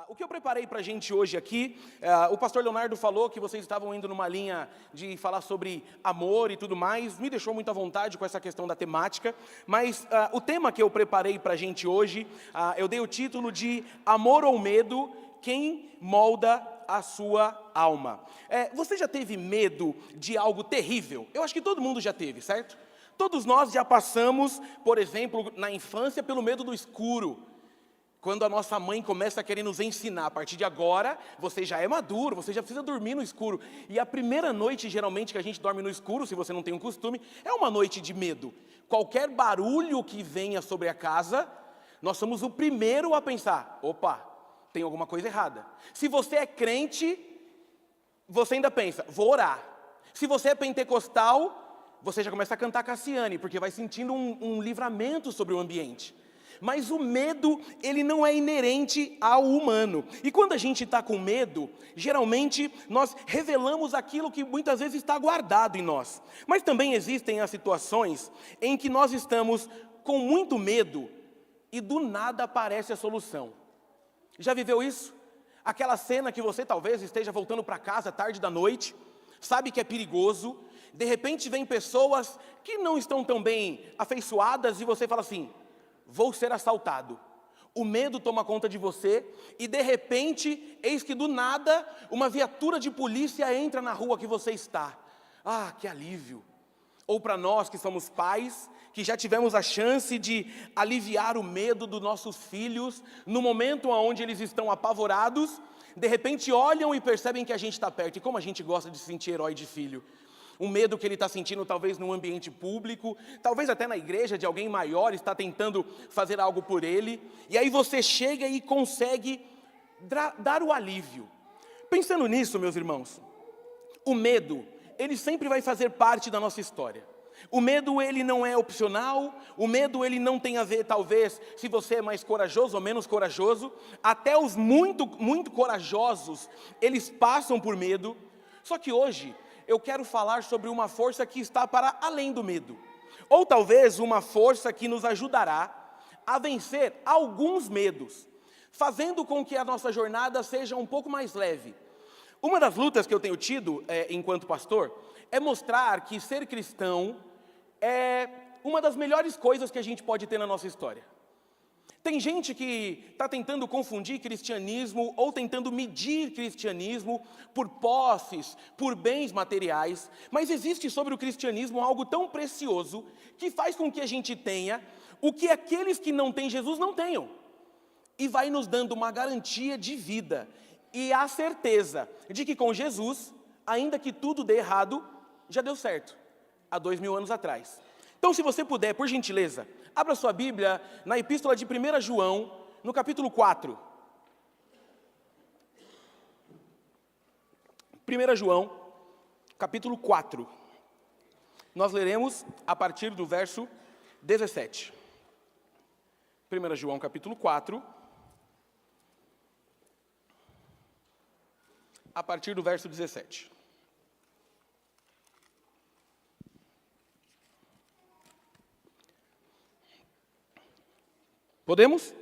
O que eu preparei para a gente hoje aqui, o pastor Leonardo falou que vocês estavam indo numa linha de falar sobre amor e tudo mais, me deixou muito à vontade com essa questão da temática, mas o tema que eu preparei para a gente hoje, eu dei o título de Amor ou Medo, quem molda a sua alma. Você já teve medo de algo terrível? Eu acho que todo mundo já teve, certo? Todos nós já passamos, por exemplo, na infância, pelo medo do escuro. Quando a nossa mãe começa a querer nos ensinar, a partir de agora, você já é maduro, você já precisa dormir no escuro. E a primeira noite, geralmente, que a gente dorme no escuro, se você não tem um costume, é uma noite de medo. Qualquer barulho que venha sobre a casa, nós somos o primeiro a pensar, opa, tem alguma coisa errada. Se você é crente, você ainda pensa, vou orar. Se você é pentecostal, você já começa a cantar Cassiane, porque vai sentindo um livramento sobre o ambiente. Mas o medo, ele não é inerente ao humano. E quando a gente está com medo, geralmente nós revelamos aquilo que muitas vezes está guardado em nós. Mas também existem as situações em que nós estamos com muito medo e do nada aparece a solução. Já viveu isso? Aquela cena que você talvez esteja voltando para casa tarde da noite, sabe que é perigoso, de repente vem pessoas que não estão tão bem afeiçoadas e você fala assim, vou ser assaltado. O medo toma conta de você e de repente, eis que do nada, uma viatura de polícia entra na rua que você está. Ah, que alívio! Ou para nós que somos pais, que já tivemos a chance de aliviar o medo dos nossos filhos, no momento onde eles estão apavorados, de repente olham e percebem que a gente está perto. E como a gente gosta de se sentir herói de filho. Um medo que ele está sentindo talvez num ambiente público, talvez até na igreja de alguém maior, está tentando fazer algo por ele, e aí você chega e consegue dar o alívio. Pensando nisso, meus irmãos, o medo, ele sempre vai fazer parte da nossa história. O medo, ele não é opcional, o medo, ele não tem a ver, talvez, se você é mais corajoso ou menos corajoso, até os muito corajosos, eles passam por medo, só que hoje, eu quero falar sobre uma força que está para além do medo. Ou talvez uma força que nos ajudará a vencer alguns medos, fazendo com que a nossa jornada seja um pouco mais leve. Uma das lutas que eu tenho tido enquanto pastor é mostrar que ser cristão é uma das melhores coisas que a gente pode ter na nossa história. Tem gente que está tentando confundir cristianismo ou tentando medir cristianismo por posses, por bens materiais, mas existe sobre o cristianismo algo tão precioso que faz com que a gente tenha o que aqueles que não têm Jesus não tenham. E vai nos dando uma garantia de vida e a certeza de que com Jesus, ainda que tudo dê errado, já deu certo, há 2000 anos atrás. Então, se você puder, por gentileza, abra sua Bíblia na epístola de 1 João, no capítulo 4. 1 João, capítulo 4. Nós leremos a partir do verso 17. 1 João, capítulo 4. A partir do verso 17. Podemos?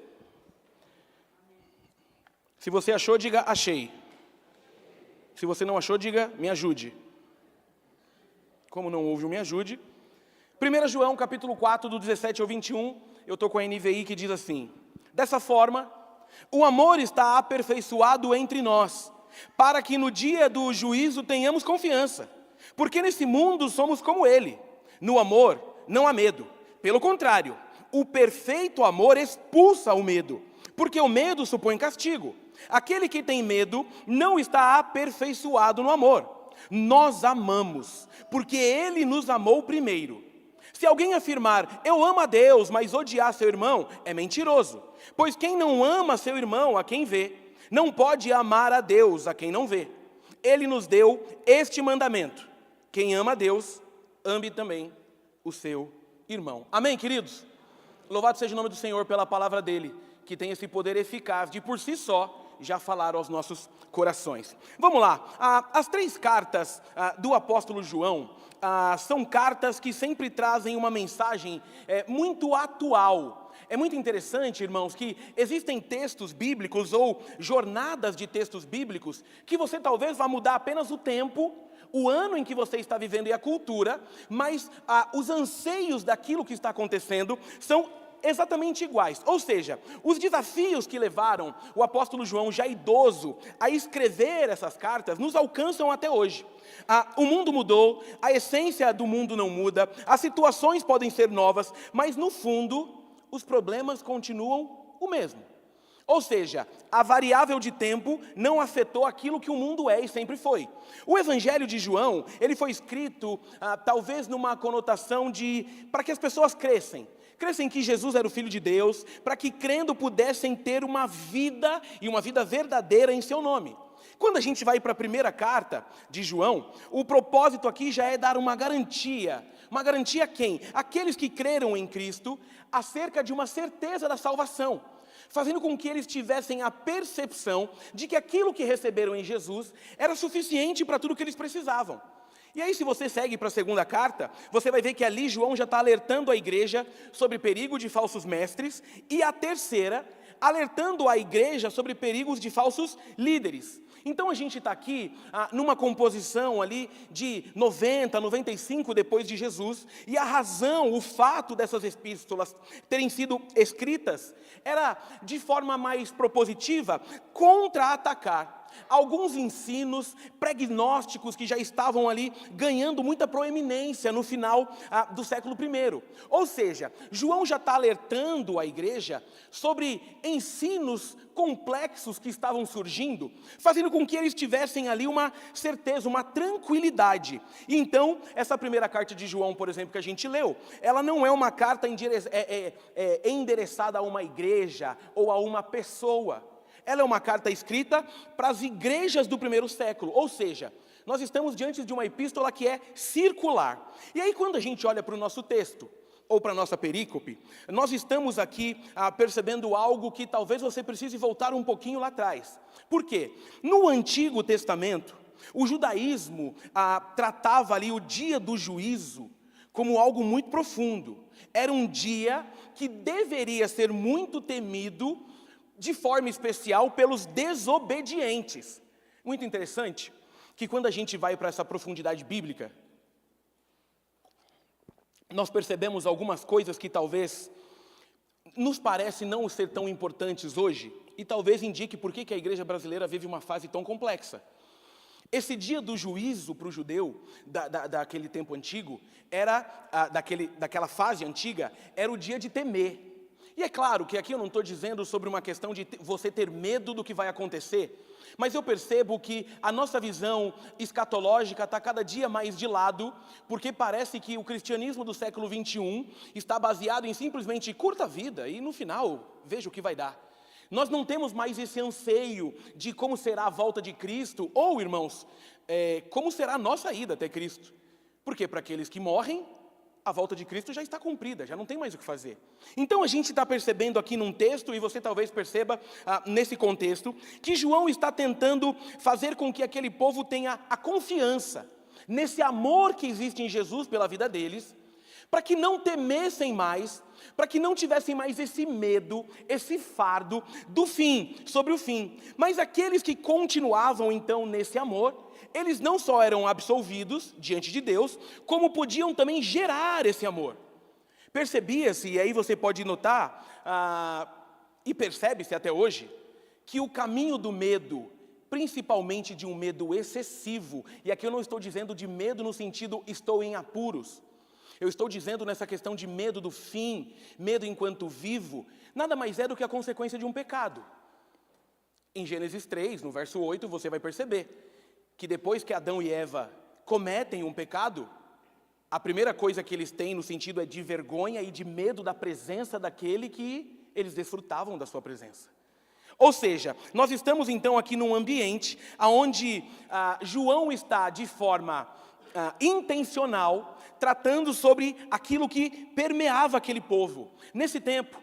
Se você achou, diga achei. Se você não achou, diga me ajude. Como não houve o me ajude. 1 João capítulo 4, do 17 ao 21, eu estou com a NVI que diz assim: dessa forma, o amor está aperfeiçoado entre nós, para que no dia do juízo tenhamos confiança. Porque nesse mundo somos como ele. No amor não há medo. Pelo contrário, o perfeito amor expulsa o medo, porque o medo supõe castigo. Aquele que tem medo não está aperfeiçoado no amor. Nós amamos, porque Ele nos amou primeiro. Se alguém afirmar, eu amo a Deus, mas odiar seu irmão, é mentiroso. Pois quem não ama seu irmão, a quem vê, não pode amar a Deus, a quem não vê. Ele nos deu este mandamento: quem ama a Deus, ame também o seu irmão. Amém, queridos? Louvado seja o nome do Senhor pela palavra dEle, que tem esse poder eficaz de, por si só, já falar aos nossos corações. Vamos lá, as 3 cartas do apóstolo João são cartas que sempre trazem uma mensagem muito atual É muito interessante, irmãos, que existem textos bíblicos ou jornadas de textos bíblicos que você talvez vá mudar apenas o tempo, o ano em que você está vivendo e a cultura, mas os anseios daquilo que está acontecendo são exatamente iguais. Ou seja, os desafios que levaram o apóstolo João, já idoso, a escrever essas cartas, nos alcançam até hoje. O mundo mudou, a essência do mundo não muda, as situações podem ser novas, mas no fundo, os problemas continuam o mesmo. Ou seja, a variável de tempo não afetou aquilo que o mundo é e sempre foi. O Evangelho de João, ele foi escrito talvez numa conotação para que as pessoas crescem que Jesus era o Filho de Deus, para que crendo pudessem ter uma vida, e uma vida verdadeira em seu nome. Quando a gente vai para a primeira carta de João, o propósito aqui já é dar uma garantia a quem? Aqueles que creram em Cristo, acerca de uma certeza da salvação, fazendo com que eles tivessem a percepção de que aquilo que receberam em Jesus era suficiente para tudo o que eles precisavam. E aí, se você segue para a segunda carta, você vai ver que ali João já está alertando a igreja sobre perigo de falsos mestres, e a terceira, alertando a igreja sobre perigos de falsos líderes. Então a gente está aqui numa composição ali de 90, 95 depois de Jesus, e a razão, o fato dessas epístolas terem sido escritas, era de forma mais propositiva, contra-atacar alguns ensinos pregnósticos que já estavam ali ganhando muita proeminência no final do século I. Ou seja, João já está alertando a igreja sobre ensinos complexos que estavam surgindo, fazendo com que eles tivessem ali uma certeza, uma tranquilidade. E então, essa primeira carta de João, por exemplo, que a gente leu, ela não é uma carta endereçada a uma igreja ou a uma pessoa. Ela é uma carta escrita para as igrejas do primeiro século, ou seja, nós estamos diante de uma epístola que é circular. E aí quando a gente olha para o nosso texto, ou para a nossa perícope, nós estamos aqui percebendo algo que talvez você precise voltar um pouquinho lá atrás. Por quê? No Antigo Testamento, o judaísmo tratava ali o dia do juízo como algo muito profundo. Era um dia que deveria ser muito temido, de forma especial pelos desobedientes. Muito interessante que quando a gente vai para essa profundidade bíblica, nós percebemos algumas coisas que talvez nos parecem não ser tão importantes hoje, e talvez indique por que a igreja brasileira vive uma fase tão complexa. Esse dia do juízo para o judeu, daquele tempo antigo, daquela fase antiga, era o dia de temer. E é claro que aqui eu não estou dizendo sobre uma questão de você ter medo do que vai acontecer, mas eu percebo que a nossa visão escatológica está cada dia mais de lado, porque parece que o cristianismo do século XXI está baseado em simplesmente curta a vida e no final veja o que vai dar. Nós não temos mais esse anseio de como será a volta de Cristo, ou irmãos, como será a nossa ida até Cristo. Porque para aqueles que morrem, a volta de Cristo já está cumprida, já não tem mais o que fazer. Então a gente está percebendo aqui num texto, e você talvez perceba nesse contexto, que João está tentando fazer com que aquele povo tenha a confiança nesse amor que existe em Jesus pela vida deles, para que não temessem mais, para que não tivessem mais esse medo, esse fardo do fim, sobre o fim. Mas aqueles que continuavam então nesse amor, eles não só eram absolvidos diante de Deus, como podiam também gerar esse amor. Percebia-se, e aí você pode notar, e percebe-se até hoje, que o caminho do medo, principalmente de um medo excessivo, e aqui eu não estou dizendo de medo no sentido estou em apuros, eu estou dizendo nessa questão de medo do fim, medo enquanto vivo, nada mais é do que a consequência de um pecado. Em Gênesis 3, no verso 8, você vai perceber que depois que Adão e Eva cometem um pecado, a primeira coisa que eles têm no sentido é de vergonha e de medo da presença daquele que eles desfrutavam da sua presença. Ou seja, nós estamos então aqui num ambiente onde João está de forma intencional, tratando sobre aquilo que permeava aquele povo. Nesse tempo,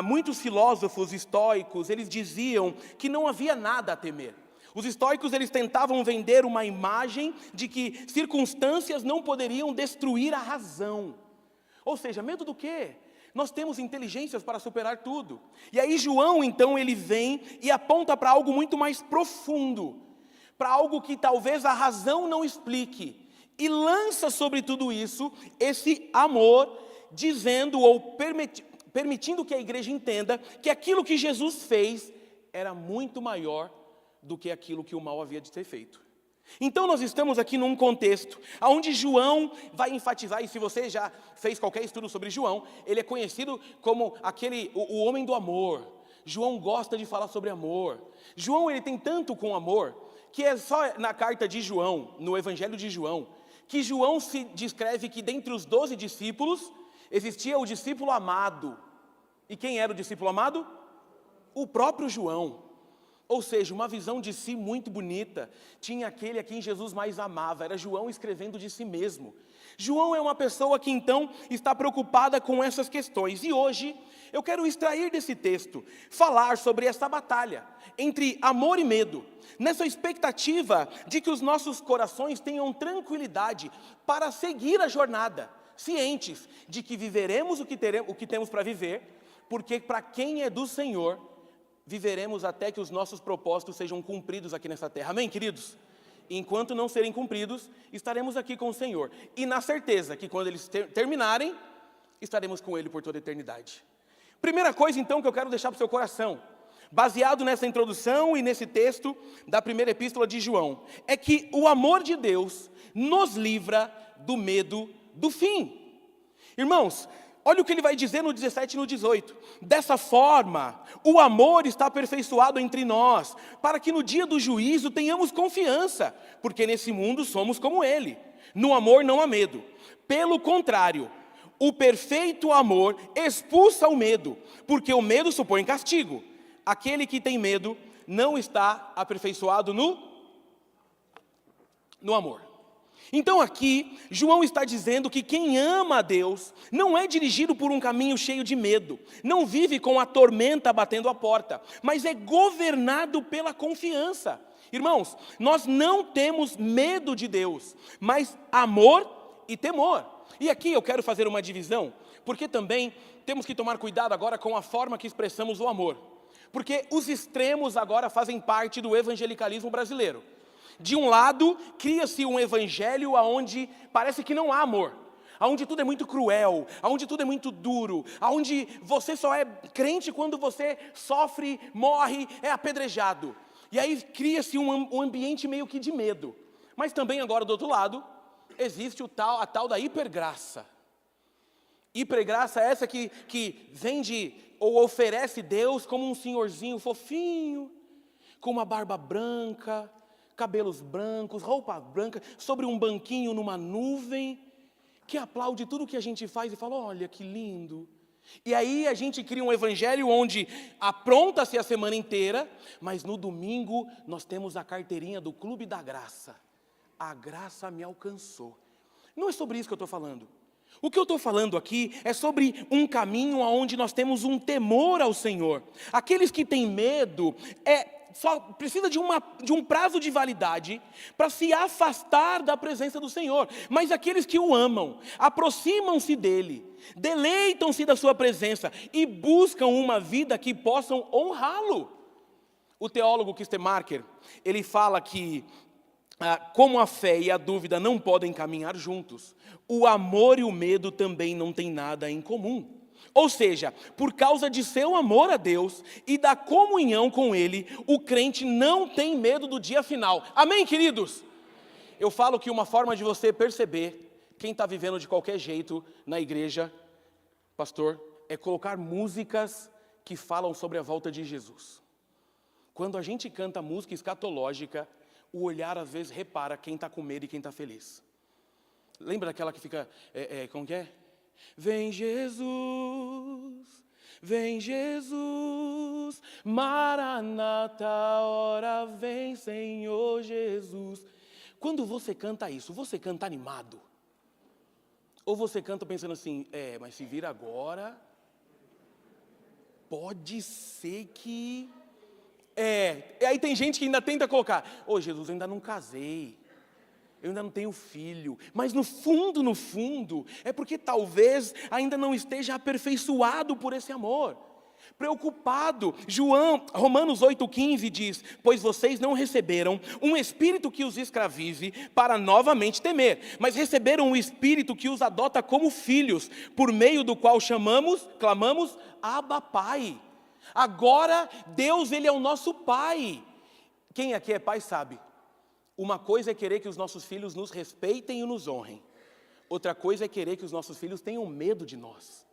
muitos filósofos estoicos, eles diziam que não havia nada a temer. Os estoicos, eles tentavam vender uma imagem de que circunstâncias não poderiam destruir a razão. Ou seja, medo do quê? Nós temos inteligências para superar tudo. E aí João, então, ele vem e aponta para algo muito mais profundo, para algo que talvez a razão não explique, e lança sobre tudo isso esse amor, dizendo ou permitindo que a igreja entenda que aquilo que Jesus fez era muito maior do que aquilo que o mal havia de ser feito. Então nós estamos aqui num contexto onde João vai enfatizar, e se você já fez qualquer estudo sobre João, ele é conhecido como o homem do amor. João gosta de falar sobre amor. João, ele tem tanto com amor, que é só na carta de João, no Evangelho de João, que João se descreve que dentre os 12 discípulos, existia o discípulo amado. E quem era o discípulo amado? O próprio João. Ou seja, uma visão de si muito bonita. Tinha aquele a quem Jesus mais amava, era João escrevendo de si mesmo. João é uma pessoa que então está preocupada com essas questões. E hoje eu quero extrair desse texto, falar sobre essa batalha entre amor e medo, nessa expectativa de que os nossos corações tenham tranquilidade para seguir a jornada, cientes de que viveremos o que temos para viver, porque para quem é do Senhor, viveremos até que os nossos propósitos sejam cumpridos aqui nessa terra. Amém, queridos? Enquanto não serem cumpridos, estaremos aqui com o Senhor. E na certeza que quando eles terminarem, estaremos com Ele por toda a eternidade. Primeira coisa, então, que eu quero deixar para o seu coração, baseado nessa introdução e nesse texto da primeira epístola de João, é que o amor de Deus nos livra do medo do fim. Irmãos, olha o que ele vai dizer no 17 e no 18. Dessa forma, o amor está aperfeiçoado entre nós, para que no dia do juízo tenhamos confiança, porque nesse mundo somos como ele. No amor não há medo. Pelo contrário, o perfeito amor expulsa o medo, porque o medo supõe castigo. Aquele que tem medo não está aperfeiçoado no amor. Então aqui, João está dizendo que quem ama a Deus não é dirigido por um caminho cheio de medo, não vive com a tormenta batendo a porta, mas é governado pela confiança. Irmãos, nós não temos medo de Deus, mas amor e temor. E aqui eu quero fazer uma divisão, porque também temos que tomar cuidado agora com a forma que expressamos o amor. Porque os extremos agora fazem parte do evangelicalismo brasileiro. De um lado, cria-se um evangelho onde parece que não há amor, onde tudo é muito cruel, onde tudo é muito duro, onde você só é crente quando você sofre, morre, é apedrejado. E aí cria-se um ambiente meio que de medo. Mas também agora do outro lado, existe a tal da hipergraça. Hipergraça é essa que vende ou oferece Deus como um senhorzinho fofinho, com uma barba branca, cabelos brancos, roupa branca, sobre um banquinho numa nuvem, que aplaude tudo que a gente faz e fala, olha que lindo. E aí a gente cria um evangelho onde apronta-se a semana inteira, mas no domingo nós temos a carteirinha do Clube da Graça. A graça me alcançou. Não é sobre isso que eu estou falando. O que eu estou falando aqui é sobre um caminho onde nós temos um temor ao Senhor. Aqueles que têm medo, só precisa de um prazo de validade para se afastar da presença do Senhor. Mas aqueles que o amam, aproximam-se dEle, deleitam-se da sua presença e buscam uma vida que possam honrá-lo. O teólogo Kistemarker, ele fala que como a fé e a dúvida não podem caminhar juntos, o amor e o medo também não têm nada em comum. Ou seja, por causa de seu amor a Deus e da comunhão com Ele, o crente não tem medo do dia final. Amém, queridos? Eu falo que uma forma de você perceber quem está vivendo de qualquer jeito na igreja, pastor, é colocar músicas que falam sobre a volta de Jesus. Quando a gente canta música escatológica, o olhar às vezes repara quem está com medo e quem está feliz. Lembra daquela que fica, como que é? Vem Jesus, Maranata, ora vem Senhor Jesus. Quando você canta isso, você canta animado? Ou você canta pensando assim, mas se vir agora, pode ser que... E aí tem gente que ainda tenta colocar, Jesus, ainda não casei. eu ainda não tenho filho, mas no fundo, é porque talvez ainda não esteja aperfeiçoado por esse amor, preocupado. Romanos 8,15 diz: pois vocês não receberam um espírito que os escravize para novamente temer, mas receberam um espírito que os adota como filhos, por meio do qual clamamos, Abba, Pai. Agora Deus, Ele é o nosso Pai. Quem aqui é pai sabe. Uma coisa é querer que os nossos filhos nos respeitem e nos honrem. Outra coisa é querer que os nossos filhos tenham medo de nós.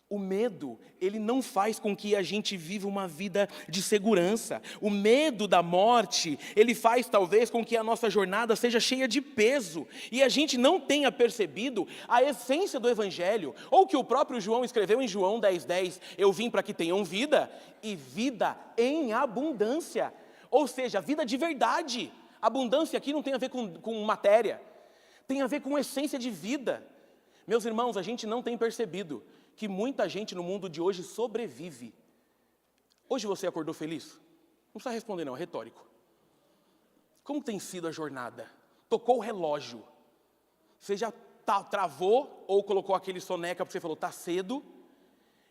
O medo, ele não faz com que a gente viva uma vida de segurança. O medo da morte, ele faz talvez com que a nossa jornada seja cheia de peso. E a gente não tenha percebido a essência do Evangelho. Ou que o próprio João escreveu em João 10,10. Eu vim para que tenham vida, e vida em abundância. Ou seja, vida de verdade. Abundância aqui não tem a ver com matéria, tem a ver com essência de vida. Meus irmãos, a gente não tem percebido que muita gente no mundo de hoje sobrevive. Hoje você acordou feliz? Não precisa responder não, é retórico. Como tem sido a jornada? Tocou o relógio, você já travou ou colocou aquele soneca porque você falou, está cedo,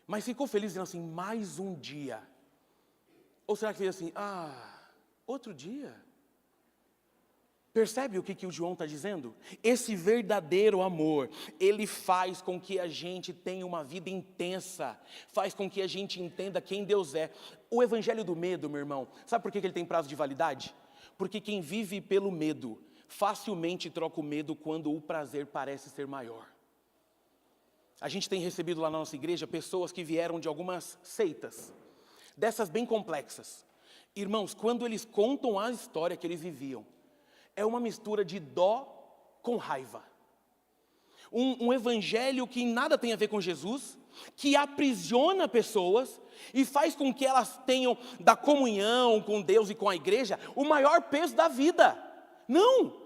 mas ficou feliz dizendo assim, mais um dia? Ou será que fez assim, outro dia? Percebe o que o João está dizendo? Esse verdadeiro amor, ele faz com que a gente tenha uma vida intensa, faz com que a gente entenda quem Deus é. O evangelho do medo, meu irmão, sabe por que ele tem prazo de validade? Porque quem vive pelo medo, facilmente troca o medo quando o prazer parece ser maior. A gente tem recebido lá na nossa igreja pessoas que vieram de algumas seitas, dessas bem complexas. Irmãos, quando eles contam a história que eles viviam, é uma mistura de dó com raiva. Um evangelho que nada tem a ver com Jesus, que aprisiona pessoas e faz com que elas tenham da comunhão com Deus e com a igreja o maior peso da vida. Não!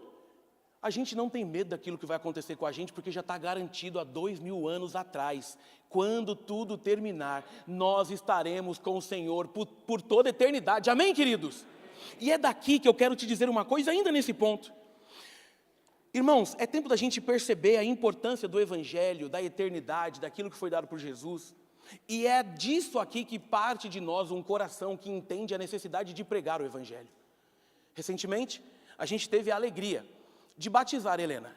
A gente não tem medo daquilo que vai acontecer com a gente, porque já está garantido há 2000 anos atrás. Quando tudo terminar, nós estaremos com o Senhor por toda a eternidade. Amém, queridos? E é daqui que eu quero te dizer uma coisa ainda nesse ponto. Irmãos, é tempo da gente perceber a importância do Evangelho, da eternidade, daquilo que foi dado por Jesus. E é disso aqui que parte de nós um coração que entende a necessidade de pregar o Evangelho. Recentemente, a gente teve a alegria de batizar Helena.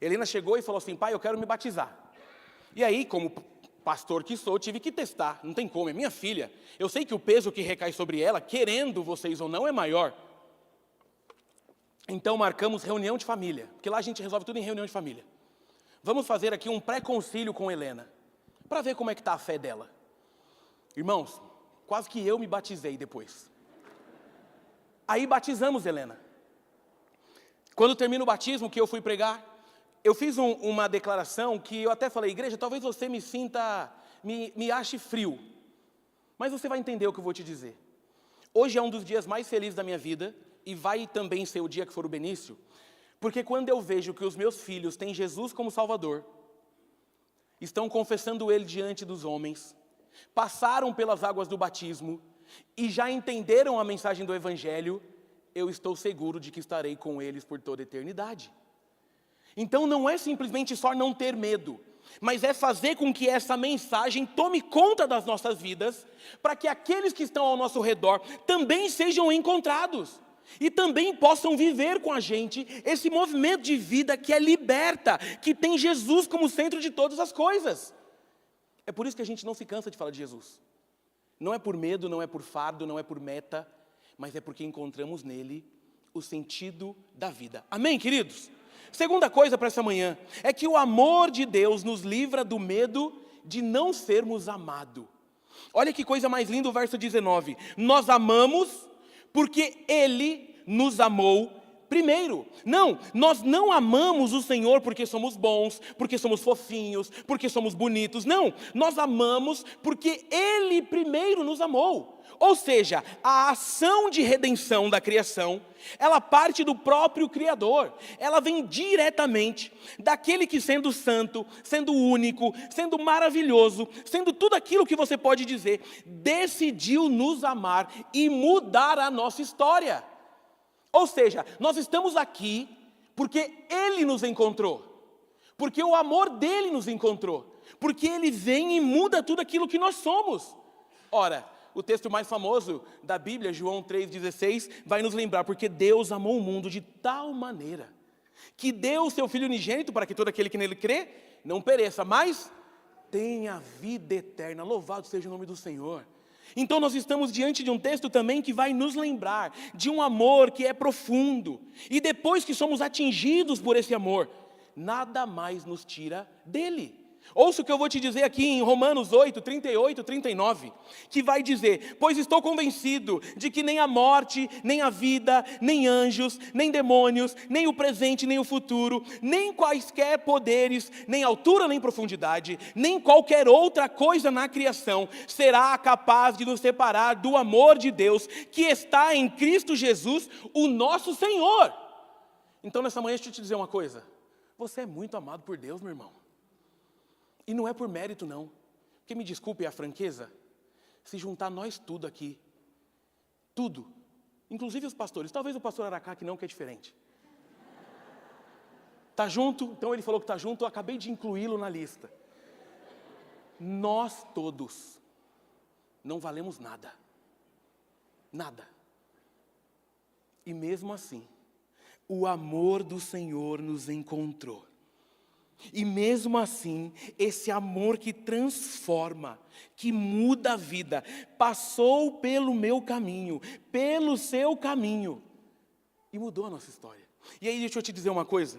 Helena chegou e falou assim, pai, eu quero me batizar. E aí, como pastor que sou, tive que testar, não tem como, é minha filha. Eu sei que o peso que recai sobre ela, querendo vocês ou não, é maior. Então marcamos reunião de família, porque lá a gente resolve tudo em reunião de família. Vamos fazer aqui um pré-concílio com Helena, para ver como é que está a fé dela. Irmãos, quase que eu me batizei depois. Aí batizamos Helena. Quando termina o batismo que eu fui pregar, eu fiz uma declaração que eu até falei, igreja, talvez você me ache frio, mas você vai entender o que eu vou te dizer. Hoje é um dos dias mais felizes da minha vida, e vai também ser o dia que for o Benício, porque quando eu vejo que os meus filhos têm Jesus como Salvador, estão confessando Ele diante dos homens, passaram pelas águas do batismo, e já entenderam a mensagem do Evangelho, eu estou seguro de que estarei com eles por toda a eternidade. Então não é simplesmente só não ter medo, mas é fazer com que essa mensagem tome conta das nossas vidas, para que aqueles que estão ao nosso redor também sejam encontrados, e também possam viver com a gente esse movimento de vida que é liberta, que tem Jesus como centro de todas as coisas. É por isso que a gente não se cansa de falar de Jesus. Não é por medo, não é por fardo, não é por meta, mas é porque encontramos nele o sentido da vida. Amém, queridos? Segunda coisa para essa manhã, é que o amor de Deus nos livra do medo de não sermos amados. Olha que coisa mais linda o verso 19. Nós amamos porque Ele nos amou primeiro. Não, nós não amamos o Senhor porque somos bons, porque somos fofinhos, porque somos bonitos. Não, nós amamos porque Ele primeiro nos amou. Ou seja, a ação de redenção da criação, ela parte do próprio Criador. Ela vem diretamente daquele que, sendo santo, sendo único, sendo maravilhoso, sendo tudo aquilo que você pode dizer, decidiu nos amar e mudar a nossa história. Ou seja, nós estamos aqui porque Ele nos encontrou, porque o amor dEle nos encontrou, porque Ele vem e muda tudo aquilo que nós somos. Ora, o texto mais famoso da Bíblia, João 3,16, vai nos lembrar, porque Deus amou o mundo de tal maneira, que deu o seu Filho unigênito, para que todo aquele que nele crê, não pereça, mas tenha vida eterna. Louvado seja o nome do Senhor. Então nós estamos diante de um texto também que vai nos lembrar de um amor que é profundo, e depois que somos atingidos por esse amor, nada mais nos tira dele. Ouça o que eu vou te dizer aqui em Romanos 8, 38, 39, que vai dizer: pois estou convencido de que nem a morte, nem a vida, nem anjos, nem demônios, nem o presente, nem o futuro, nem quaisquer poderes, nem altura, nem profundidade, nem qualquer outra coisa na criação será capaz de nos separar do amor de Deus que está em Cristo Jesus, o nosso Senhor. Então nessa manhã deixa eu te dizer uma coisa: você é muito amado por Deus, meu irmão. E não é por mérito não, porque me desculpe a franqueza, se juntar nós tudo aqui, tudo, inclusive os pastores, talvez o pastor Aracá que não, que é diferente. Está junto? Então ele falou que está junto, eu acabei de incluí-lo na lista. Nós todos não valemos nada, nada. E mesmo assim, o amor do Senhor nos encontrou. E mesmo assim, esse amor que transforma, que muda a vida, passou pelo meu caminho, pelo seu caminho, e mudou a nossa história. E aí deixa eu te dizer uma coisa,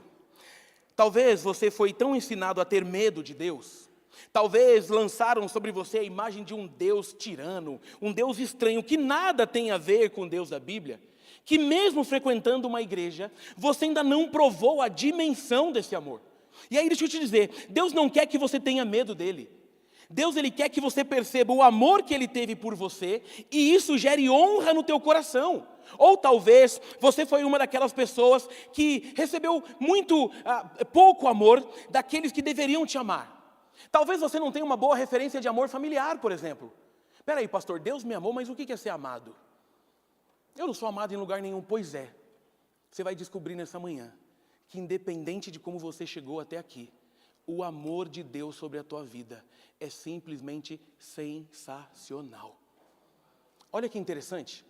talvez você foi tão ensinado a ter medo de Deus, talvez lançaram sobre você a imagem de um Deus tirano, um Deus estranho, que nada tem a ver com o Deus da Bíblia, que mesmo frequentando uma igreja, você ainda não provou a dimensão desse amor. E aí deixa eu te dizer, Deus não quer que você tenha medo dele. Deus, Ele quer que você perceba o amor que Ele teve por você, e isso gere honra no teu coração. Ou talvez você foi uma daquelas pessoas que recebeu pouco amor daqueles que deveriam te amar. Talvez você não tenha uma boa referência de amor familiar, por exemplo. Espera aí, pastor, Deus me amou, mas o que é ser amado? Eu não sou amado em lugar nenhum. Pois é, você vai descobrir nessa manhã que independente de como você chegou até aqui, o amor de Deus sobre a tua vida é simplesmente sensacional. Olha que interessante,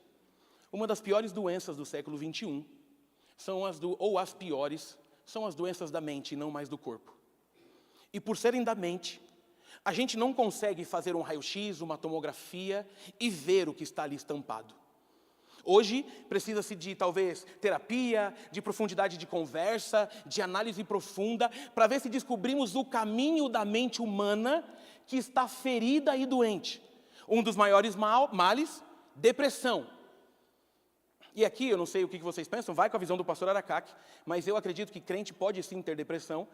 uma das piores doenças do século 21, as piores, são as doenças da mente e não mais do corpo. E por serem da mente, a gente não consegue fazer um raio-x, uma tomografia e ver o que está ali estampado. Hoje, precisa-se de, talvez, terapia, de profundidade de conversa, de análise profunda, para ver se descobrimos o caminho da mente humana que está ferida e doente. Um dos maiores males, depressão. E aqui, eu não sei o que vocês pensam, vai com a visão do pastor Aracaque, mas eu acredito que crente pode sim ter depressão,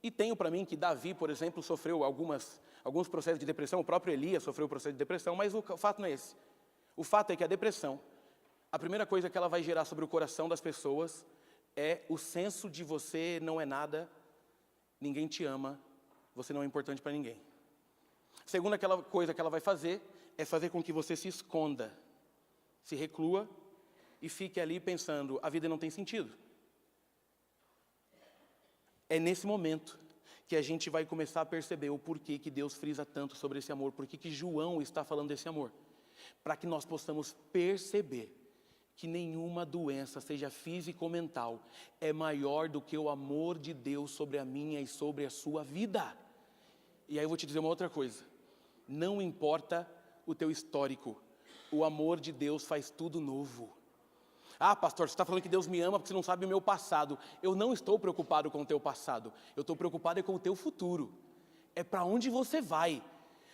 e tenho para mim que Davi, por exemplo, sofreu alguns processos de depressão, o próprio Elias sofreu processo de depressão, mas o fato não é esse. O fato é que a depressão, a primeira coisa que ela vai gerar sobre o coração das pessoas é o senso de você não é nada, ninguém te ama, você não é importante para ninguém. Segunda coisa que ela vai fazer é fazer com que você se esconda, se reclua e fique ali pensando, a vida não tem sentido. É nesse momento que a gente vai começar a perceber o porquê que Deus frisa tanto sobre esse amor, porquê que João está falando desse amor, para que nós possamos perceber que nenhuma doença, seja física ou mental, é maior do que o amor de Deus sobre a minha e sobre a sua vida. E aí eu vou te dizer uma outra coisa, não importa o teu histórico, o amor de Deus faz tudo novo. Ah, pastor, você está falando que Deus me ama porque você não sabe o meu passado. Eu não estou preocupado com o teu passado, eu estou preocupado com o teu futuro, é para onde você vai.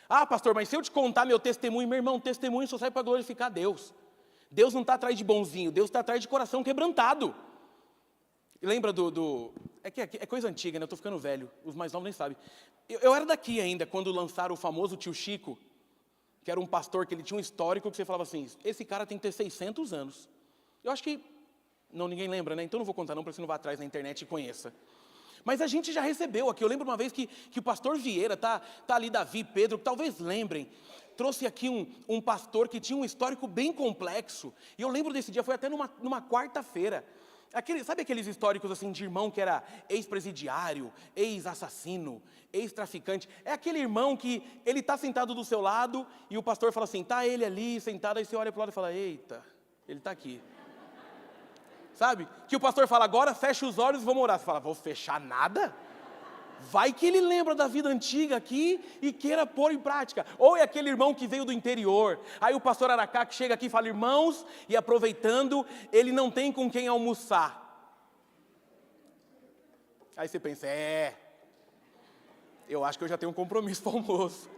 Ah, pastor, mas se eu te contar meu testemunho, meu irmão, testemunho só serve para glorificar Deus. Deus não está atrás de bonzinho, Deus está atrás de coração quebrantado. Lembra é coisa antiga, né? Eu estou ficando velho, os mais novos nem sabem. Eu era daqui ainda, quando lançaram o famoso tio Chico, que era um pastor que ele tinha um histórico que você falava assim, esse cara tem que ter 600 anos. Eu acho que, ninguém lembra, né? Então não vou contar não, para você não vá atrás na internet e conheça. Mas a gente já recebeu aqui. Eu lembro uma vez que o pastor Vieira, tá ali Davi, Pedro, que talvez lembrem, trouxe aqui um pastor que tinha um histórico bem complexo. E eu lembro desse dia, foi até numa quarta-feira. Sabe aqueles históricos assim de irmão que era ex-presidiário, ex-assassino, ex-traficante? É aquele irmão que ele está sentado do seu lado e o pastor fala assim, tá ele ali sentado, aí você olha para o lado e fala, eita, ele está aqui. Sabe? Que o pastor fala, agora fecha os olhos e vamos orar. Você fala, vou fechar nada? Vai que ele lembra da vida antiga aqui e queira pôr em prática. Ou é aquele irmão que veio do interior. Aí o pastor Aracá que chega aqui e fala, irmãos, e aproveitando, ele não tem com quem almoçar. Aí você pensa, eu acho que eu já tenho um compromisso para o almoço.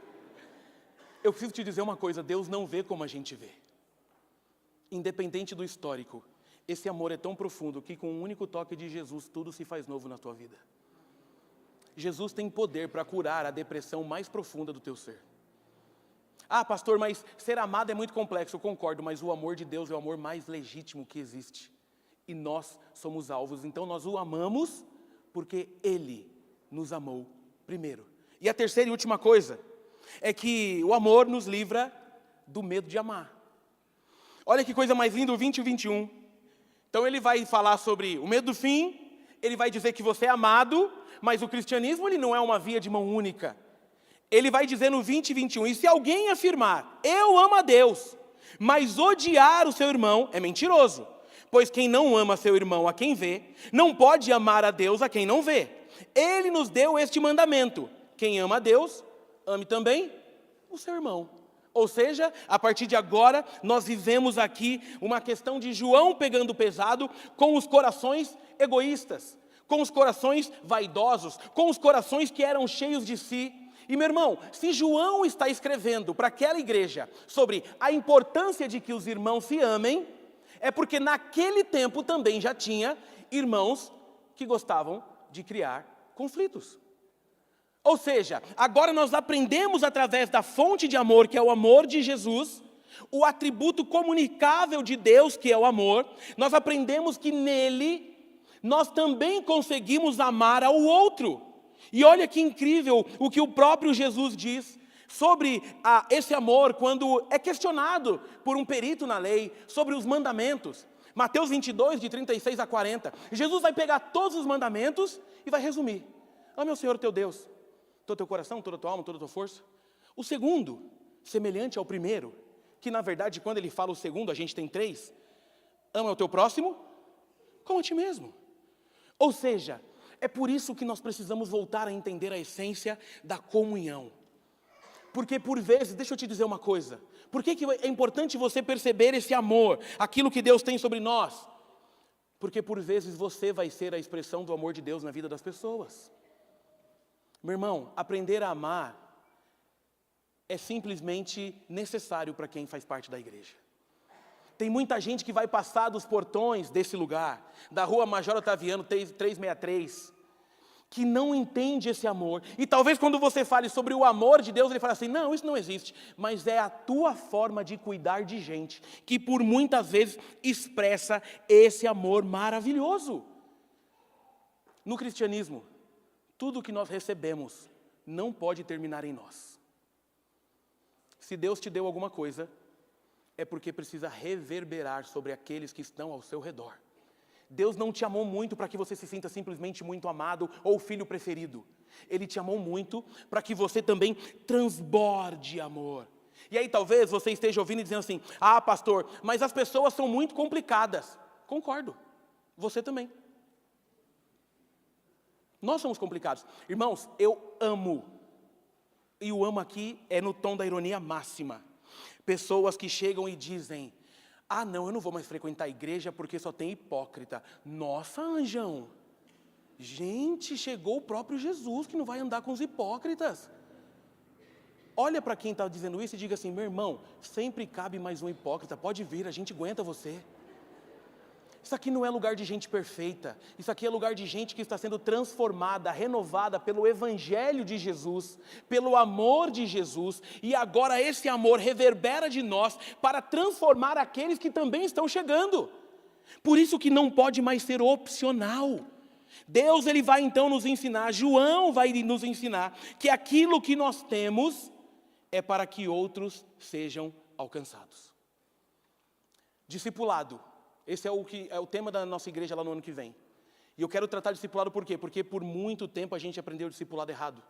Eu preciso te dizer uma coisa, Deus não vê como a gente vê. Independente do histórico, esse amor é tão profundo que com um único toque de Jesus, tudo se faz novo na tua vida. Jesus tem poder para curar a depressão mais profunda do teu ser. Ah, pastor, mas ser amado é muito complexo, eu concordo, mas o amor de Deus é o amor mais legítimo que existe. E nós somos alvos, então nós o amamos porque Ele nos amou primeiro. E a terceira e última coisa é que o amor nos livra do medo de amar. Olha que coisa mais linda, o 20 e o 21. Então ele vai falar sobre o medo do fim, ele vai dizer que você é amado, mas o cristianismo ele não é uma via de mão única. Ele vai dizer no 20 e 21, e se alguém afirmar, eu amo a Deus, mas odiar o seu irmão é mentiroso. Pois quem não ama seu irmão a quem vê, não pode amar a Deus a quem não vê. Ele nos deu este mandamento, quem ama a Deus, ame também o seu irmão. Ou seja, a partir de agora, nós vivemos aqui uma questão de João pegando pesado com os corações egoístas, com os corações vaidosos, com os corações que eram cheios de si. E meu irmão, se João está escrevendo para aquela igreja sobre a importância de que os irmãos se amem, é porque naquele tempo também já tinha irmãos que gostavam de criar conflitos. Ou seja, agora nós aprendemos através da fonte de amor, que é o amor de Jesus, o atributo comunicável de Deus, que é o amor, nós aprendemos que nele, nós também conseguimos amar ao outro. E olha que incrível o que o próprio Jesus diz sobre esse amor, quando é questionado por um perito na lei, sobre os mandamentos. Mateus 22, de 36 a 40. Jesus vai pegar todos os mandamentos e vai resumir. Ame ao Senhor teu Deus, todo o teu coração, toda a tua alma, toda a tua força. O segundo, semelhante ao primeiro, que na verdade quando ele fala o segundo, a gente tem 3. Ama o teu próximo como a ti mesmo. Ou seja, é por isso que nós precisamos voltar a entender a essência da comunhão. Porque por vezes, deixa eu te dizer uma coisa, por que é importante você perceber esse amor, aquilo que Deus tem sobre nós? Porque por vezes você vai ser a expressão do amor de Deus na vida das pessoas. Meu irmão, aprender a amar é simplesmente necessário para quem faz parte da igreja. Tem muita gente que vai passar dos portões desse lugar, da rua Major Otaviano 363, que não entende esse amor. E talvez quando você fale sobre o amor de Deus, ele fale assim, não, isso não existe. Mas é a tua forma de cuidar de gente, que por muitas vezes expressa esse amor maravilhoso. No cristianismo, tudo que nós recebemos não pode terminar em nós. Se Deus te deu alguma coisa, é porque precisa reverberar sobre aqueles que estão ao seu redor. Deus não te amou muito para que você se sinta simplesmente muito amado ou filho preferido. Ele te amou muito para que você também transborde amor. E aí talvez você esteja ouvindo e dizendo assim, ah pastor, mas as pessoas são muito complicadas. Concordo, você também. Nós somos complicados. Irmãos, eu amo, e o amo aqui é no tom da ironia máxima, pessoas que chegam e dizem, ah não, eu não vou mais frequentar a igreja porque só tem hipócrita. Nossa, anjão, gente, chegou o próprio Jesus que não vai andar com os hipócritas. Olha para quem está dizendo isso e diga assim, meu irmão, sempre cabe mais um hipócrita, pode vir, a gente aguenta você. Isso aqui não é lugar de gente perfeita, isso aqui é lugar de gente que está sendo transformada, renovada pelo Evangelho de Jesus, pelo amor de Jesus, e agora esse amor reverbera de nós para transformar aqueles que também estão chegando. Por isso que não pode mais ser opcional. Deus, Ele vai então nos ensinar, João vai nos ensinar, que aquilo que nós temos é para que outros sejam alcançados. Discipulado, esse é o tema da nossa igreja lá no ano que vem. E eu quero tratar de discipulado por quê? Porque por muito tempo a gente aprendeu o discipulado errado.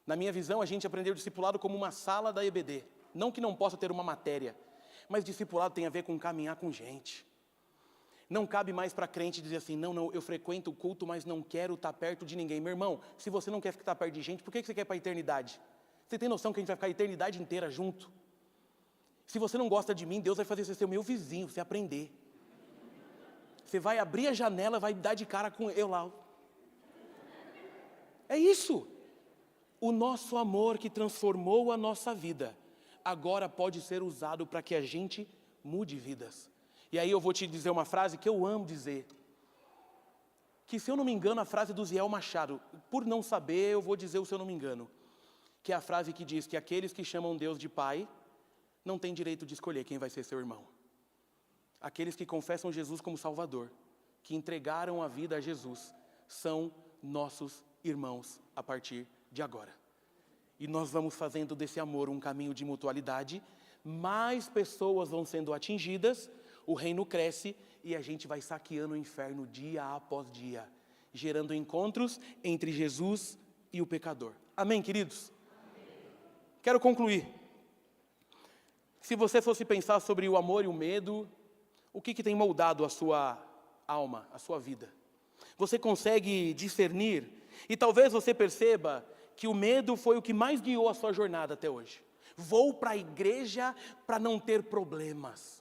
Na minha visão, a gente aprendeu o discipulado como uma sala da EBD. Não que não possa ter uma matéria, mas discipulado tem a ver com caminhar com gente. Não cabe mais para crente dizer assim, não, eu frequento o culto, mas não quero estar perto de ninguém. Meu irmão, se você não quer estar perto de gente, por que você quer ir para a eternidade? Você tem noção que a gente vai ficar a eternidade inteira junto? Se você não gosta de mim, Deus vai fazer você ser o meu vizinho, você aprender. Você vai abrir a janela, vai dar de cara com eu lá. É isso. O nosso amor que transformou a nossa vida, agora pode ser usado para que a gente mude vidas. E aí eu vou te dizer uma frase que eu amo dizer. Que se eu não me engano, a frase do Ziel Machado, por não saber, eu vou dizer o se eu não me engano. Que é a frase que diz que aqueles que chamam Deus de Pai, não têm direito de escolher quem vai ser seu irmão. Aqueles que confessam Jesus como Salvador, que entregaram a vida a Jesus, são nossos irmãos a partir de agora. E nós vamos fazendo desse amor um caminho de mutualidade, mais pessoas vão sendo atingidas, o reino cresce e a gente vai saqueando o inferno dia após dia, gerando encontros entre Jesus e o pecador. Amém, queridos? Amém. Quero concluir. Se você fosse pensar sobre o amor e o medo, o que tem moldado a sua alma, a sua vida? Você consegue discernir? E talvez você perceba que o medo foi o que mais guiou a sua jornada até hoje. Vou para a igreja para não ter problemas.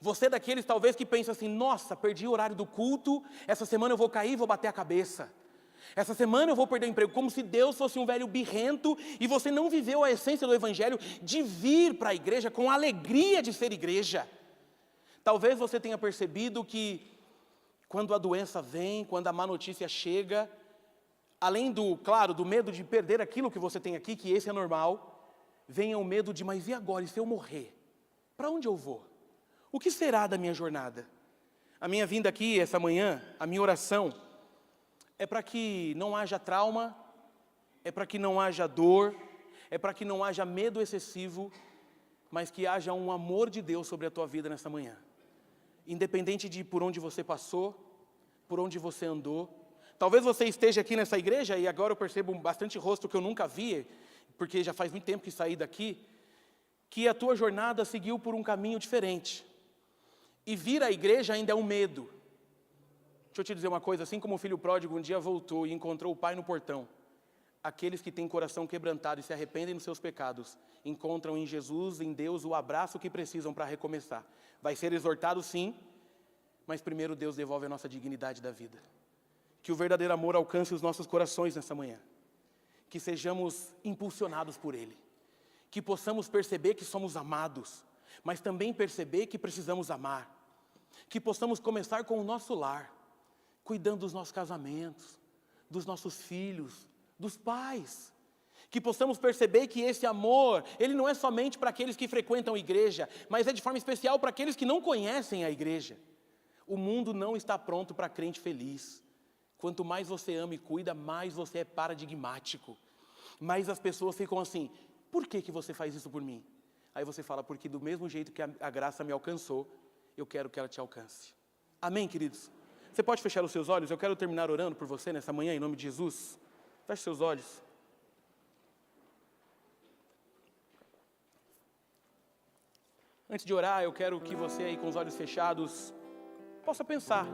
Você é daqueles talvez que pensa assim, nossa, perdi o horário do culto, essa semana eu vou cair e vou bater a cabeça. Essa semana eu vou perder o emprego, como se Deus fosse um velho birrento e você não viveu a essência do evangelho de vir para a igreja com a alegria de ser igreja. Talvez você tenha percebido que quando a doença vem, quando a má notícia chega, além do medo de perder aquilo que você tem aqui, que esse é normal, vem o medo de, mas e agora, e se eu morrer? Para onde eu vou? O que será da minha jornada? A minha vinda aqui essa manhã, a minha oração, é para que não haja trauma, é para que não haja dor, é para que não haja medo excessivo, mas que haja um amor de Deus sobre a tua vida nessa manhã. Independente de por onde você passou, por onde você andou. Talvez você esteja aqui nessa igreja, e agora eu percebo bastante rosto que eu nunca vi, porque já faz muito tempo que saí daqui, que a tua jornada seguiu por um caminho diferente. E vir à igreja ainda é um medo. Deixa eu te dizer uma coisa, assim como o filho pródigo um dia voltou e encontrou o pai no portão, aqueles que têm coração quebrantado e se arrependem dos seus pecados, encontram em Jesus, em Deus, o abraço que precisam para recomeçar. Vai ser exortado sim, mas primeiro Deus devolve a nossa dignidade da vida. Que o verdadeiro amor alcance os nossos corações nessa manhã. Que sejamos impulsionados por Ele. Que possamos perceber que somos amados, mas também perceber que precisamos amar. Que possamos começar com o nosso lar, cuidando dos nossos casamentos, dos nossos filhos, dos pais. Que possamos perceber que esse amor, ele não é somente para aqueles que frequentam a igreja, mas é de forma especial para aqueles que não conhecem a igreja. O mundo não está pronto para crente feliz. Quanto mais você ama e cuida, mais você é paradigmático. Mais as pessoas ficam assim, por que você faz isso por mim? Aí você fala, porque do mesmo jeito que a graça me alcançou, eu quero que ela te alcance. Amém, queridos? Você pode fechar os seus olhos? Eu quero terminar orando por você nessa manhã, em nome de Jesus. Feche seus olhos. Antes de orar, eu quero que você aí com os olhos fechados possa pensar.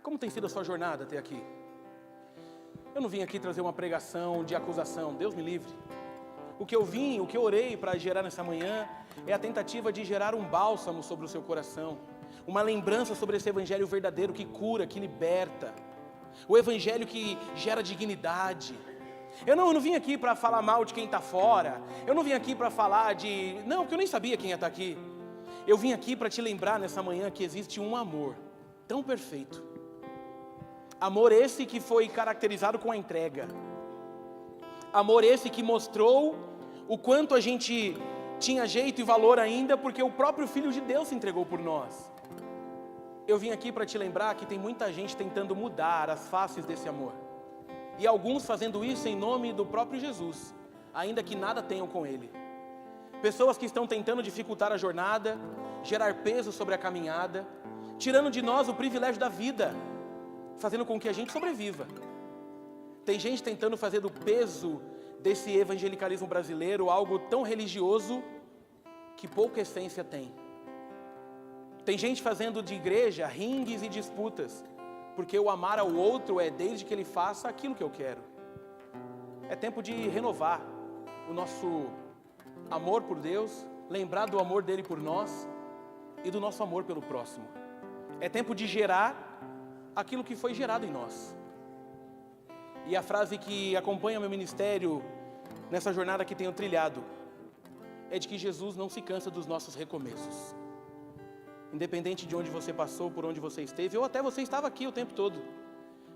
Como tem sido a sua jornada até aqui? Eu não vim aqui trazer uma pregação de acusação, Deus me livre. O que eu orei para gerar nessa manhã é a tentativa de gerar um bálsamo sobre o seu coração. Uma lembrança sobre esse evangelho verdadeiro que cura, que liberta. O evangelho que gera dignidade. Eu não vim aqui para falar mal de quem está fora. Eu não vim aqui para falar de... Não, porque eu nem sabia quem ia estar aqui. Eu vim aqui para te lembrar nessa manhã que existe um amor tão perfeito. Amor esse que foi caracterizado com a entrega. Amor esse que mostrou o quanto a gente tinha jeito e valor ainda, porque o próprio Filho de Deus se entregou por nós. eu vim aqui para te lembrar que tem muita gente tentando mudar as faces desse amor. E alguns fazendo isso em nome do próprio Jesus, ainda que nada tenham com Ele. Pessoas que estão tentando dificultar a jornada, gerar peso sobre a caminhada, tirando de nós o privilégio da vida, fazendo com que a gente sobreviva. Tem gente tentando fazer do peso desse evangelicalismo brasileiro algo tão religioso que pouca essência tem. Tem gente fazendo de igreja ringues e disputas, porque o amar ao outro é desde que ele faça aquilo que eu quero. É tempo de renovar o nosso amor por Deus, lembrar do amor dele por nós e do nosso amor pelo próximo. É tempo de gerar aquilo que foi gerado em nós. E a frase que acompanha meu ministério nessa jornada que tenho trilhado é de que Jesus não se cansa dos nossos recomeços. Independente de onde você passou, por onde você esteve, ou até você estava aqui o tempo todo,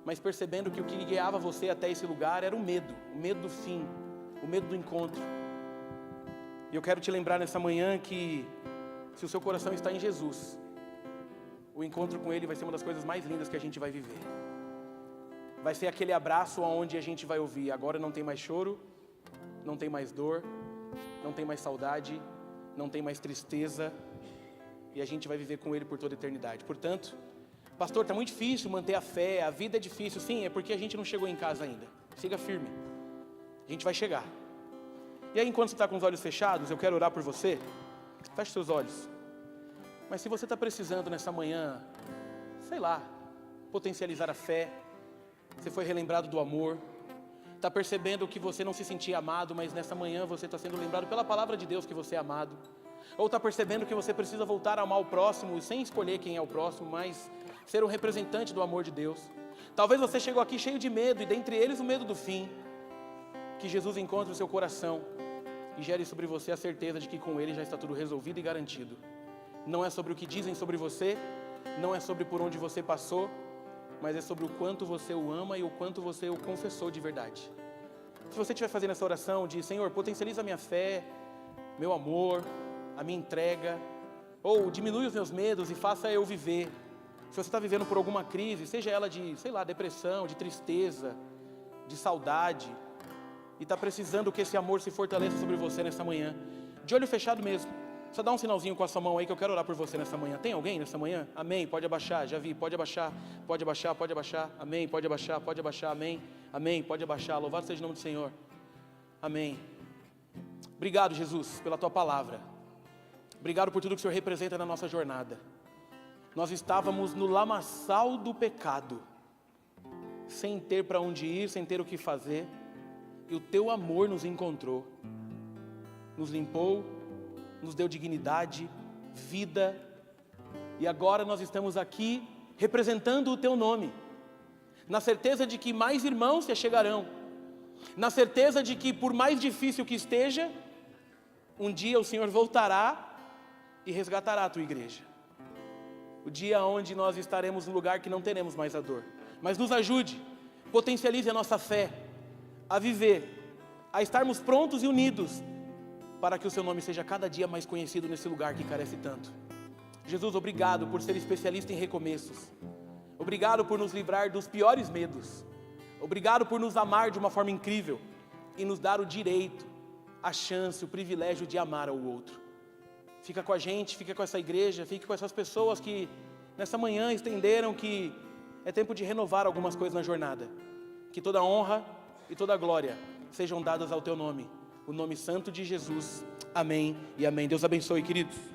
mas percebendo que o que guiava você até esse lugar era o medo do fim, o medo do encontro. E eu quero te lembrar nessa manhã que se o seu coração está em Jesus, o encontro com Ele vai ser uma das coisas mais lindas que a gente vai viver. Vai ser aquele abraço onde a gente vai ouvir: agora não tem mais choro, não tem mais dor, não tem mais saudade, não tem mais tristeza, e a gente vai viver com Ele por toda a eternidade. Portanto, pastor, está muito difícil manter a fé, a vida é difícil. Sim, é porque a gente não chegou em casa ainda. Siga firme, a gente vai chegar. E aí, enquanto você está com os olhos fechados, eu quero orar por você. Feche seus olhos. Mas se você está precisando nessa manhã, sei lá, potencializar a fé, você foi relembrado do amor, está percebendo que você não se sentia amado, mas nessa manhã você está sendo lembrado pela palavra de Deus que você é amado, ou está percebendo que você precisa voltar a amar o próximo, sem escolher quem é o próximo, mas ser um representante do amor de Deus. Talvez você chegou aqui cheio de medo, e dentre eles o medo do fim. Que Jesus encontre o seu coração e gere sobre você a certeza de que com Ele já está tudo resolvido e garantido. Não é sobre o que dizem sobre você, não é sobre por onde você passou, mas é sobre o quanto você o ama e o quanto você o confessou de verdade. Se você estiver fazendo essa oração de: Senhor, potencializa a minha fé, meu amor, a minha entrega, ou diminui os meus medos e faça eu viver. Se você está vivendo por alguma crise, seja ela de, sei lá, depressão, de tristeza, de saudade, e está precisando que esse amor se fortaleça sobre você nessa manhã, de olho fechado mesmo, só dá um sinalzinho com a sua mão aí que eu quero orar por você nessa manhã. Tem alguém nessa manhã? Amém, pode abaixar, já vi, pode abaixar, pode abaixar, pode abaixar, amém, pode abaixar, amém, amém, pode abaixar, louvado seja o nome do Senhor, amém. Obrigado, Jesus, pela Tua palavra, obrigado por tudo que o Senhor representa na nossa jornada. Nós estávamos no lamaçal do pecado, sem ter para onde ir, sem ter o que fazer, e o Teu amor nos encontrou, nos limpou, nos deu dignidade, vida, e agora nós estamos aqui representando o Teu nome, na certeza de que mais irmãos se achegarão, na certeza de que por mais difícil que esteja, um dia o Senhor voltará e resgatará a Tua igreja. O dia onde nós estaremos no lugar que não teremos mais a dor. Mas nos ajude, potencialize a nossa fé, a viver, a estarmos prontos e unidos, para que o Seu nome seja cada dia mais conhecido nesse lugar que carece tanto. Jesus, obrigado por ser especialista em recomeços. Obrigado por nos livrar dos piores medos. Obrigado por nos amar de uma forma incrível e nos dar o direito, a chance, o privilégio de amar ao outro. Fica com a gente, fica com essa igreja, fica com essas pessoas que nessa manhã estenderam que é tempo de renovar algumas coisas na jornada. Que toda honra e toda glória sejam dadas ao Teu nome, o nome santo de Jesus. Amém e amém. Deus abençoe, queridos.